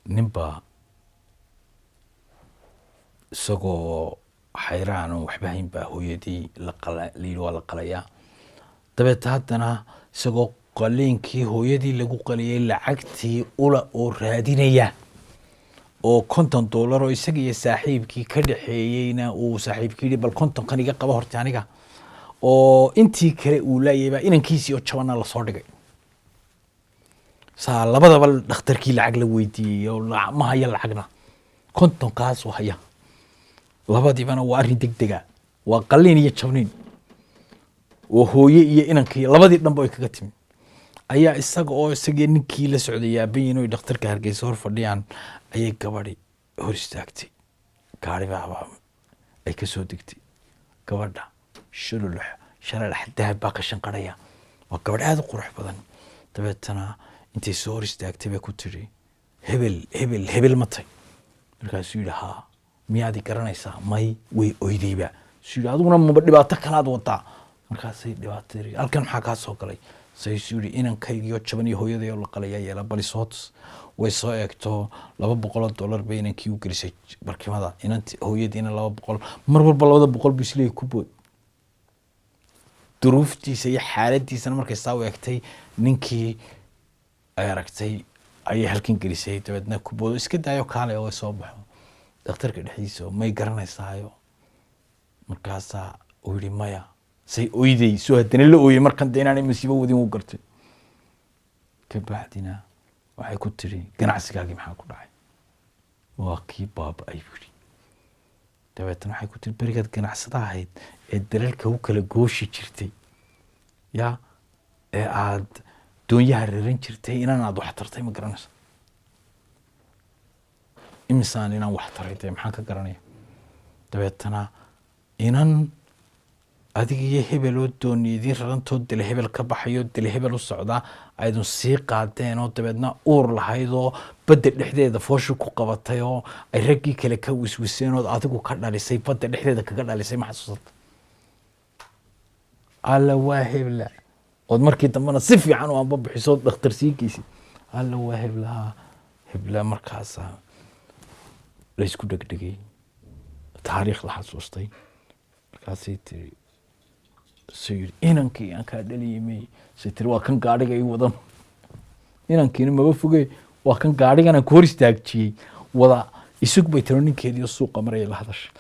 ninba isagoo xayraan oo waxba hayn baa hooyadii layidhi waa la qalayaa dabeeta haddana isagoo qaliinkii hooyadii lagu qaliyay lacagtii ula oo raadinaya oo $50 oo isaga iyo saaxiibkii ka dhaxeeyeyna uu saaxiibkii yidhi bal 50 kan iga qaba horta aniga oo intii kale uu laayayba inankiisii oo jabana la soo dhigay saa labadaba dhakhtarkii lacag la weydiiyey oo ma haya lacagna 50 kaas oo haya labadiibana waa arrin degdega waa qaliin iyo jabniin oo hooye iyo inankii labadii dhanba ay kaga timi ayaa isaga oo isagii ninkii la socday aabayin oo dhakhtarka Hargeysa hor fadhiyaan ayay gabadhi hor istaagtay gaariba ay ka soo degtay gabadha shalalax dahab baa ka shanqaraya waa gabadh aad u qurux badan dabeetana intay soo hor istaagtay bay ku tiri hebel matay markaasuu yidhi haa miyaad garanaysaa may way oydayba suu yidhi adiguna maba dhibaato kalaad wadaa markaasay dhibaatay halkan maxaa kaa soo galay sayuu yidhi inankaygiyo jaban iyo hooyaday oo la qalaya yeela balisoot way soo eegto $200 bay inankii u gelisay barkimada inantii hooyadiina 200 mar walba 200 buu isleey ku bood duruuftiisa iyo xaaladiisana markay saa u eegtay ninkii ay aragtay ayay halkan gelisay dabeedna ku bood iska daayo kaale oo soo baxo dhakhtarka dhexdiisa may garanaysaayo markaasaa uu yidhi maya say oyday soo haddana la ooyey markan de inaanay masiibo wadin u gartay ka bacdina waxay ku tiri ganacsigaagii maxaa ku dhacay waa kii baaba ay yidhi dabeetana waxay ku tiri berigaad ganacsada ahayd ee dalalka u kala gooshi jirtay ya ee aad doonyaha raran jirtay inaan aad wax tartay ma garanaysa imisaan inaan wax taray dee maxaan ka garanaya dabeetana inan adiga iyo hebel oo dooni idin rarantoo dile hebel ka baxayo dile hebel u socdaa aydun sii qaadeen oo dabeedna uur lahayd oo badda dhexdeeda fooshu ku qabatay oo ay raggii kale ka wiswiseen oo adigu ka dhalisay badda dhexdeeda kaga dhalisay ma xasuusata alla waa hebla ood markii dambena si fiican u anba bixiso dhakhtar sii geysid alla waa hebla markaasa la isku dhegdhegay taariikh la xasuustay markaasay tiri sayid inankii aan kaa dhaliyay saytiri waa kan gaadhiga ii wadan inankiina maba fogey waa kan gaadhigana ku hor istaajiyey wada isug bay tiro ninkeedii suuqa maraya la hadashay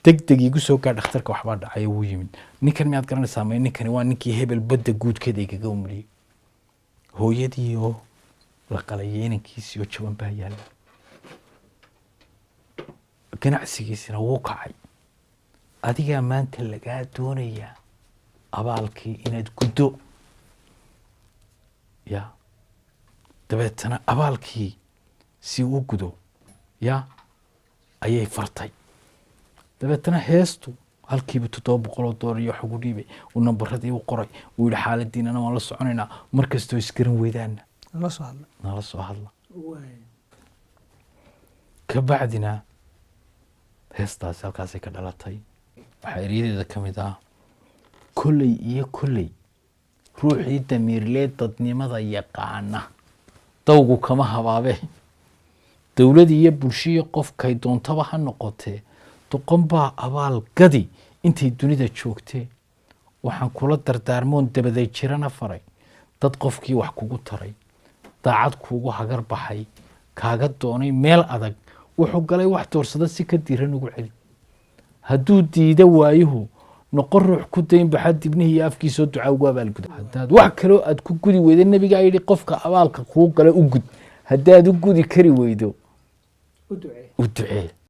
degdeg igu soo gaar dhakhtarka waxbaa dhacay wuu yimid ninkan miyaad garanaysaa may ninkani waa ninkii hebel badda guudkeeda igaga umriyey hooyadii oo la qalayay inankiisii oo jaban baa yaala ganacsigiisina wuu kacay adigaa maanta lagaa doonayaa abaalkii inaad guddo ya dabeetana abaalkii si uu gudo ya ayay fartay dabeetana heestu halkiiba $700 iyo wax ugu dhiibay uu nambaradii u qoray uu yidhi xaaladiinana waan la soconaynaa mar kastoo isgaran weydaana nala soo hadla ka bacdina heestaasi halkaasay ka dhalatay waxaa eryadeeda ka mid ah kolley iyo kolley ruuxii damiirlee dadnimada yaqaana dawgu kama habaabe dowladii iyo bulshihii qofkay doontaba ha noqotee doqon baa abaal gadi intay dunida joogtee waxaan kula dardaarmoon dabaday jirana faray dad qofkii wax kugu taray daacad kuugu hagar baxay kaaga doonay meel adag wuxuu galay wax doorsada si ka diran ugu celi hadduu diida waayuhu noqon ruux ku dayn baxa dibnihii iyo afkiisoo ducaa ugu abaalguda haddaad wax kaloo aad ku gudi weyda nabigaa yidhi qofka abaalka kuu gala u gud haddaad u gudi kari weydo u ducee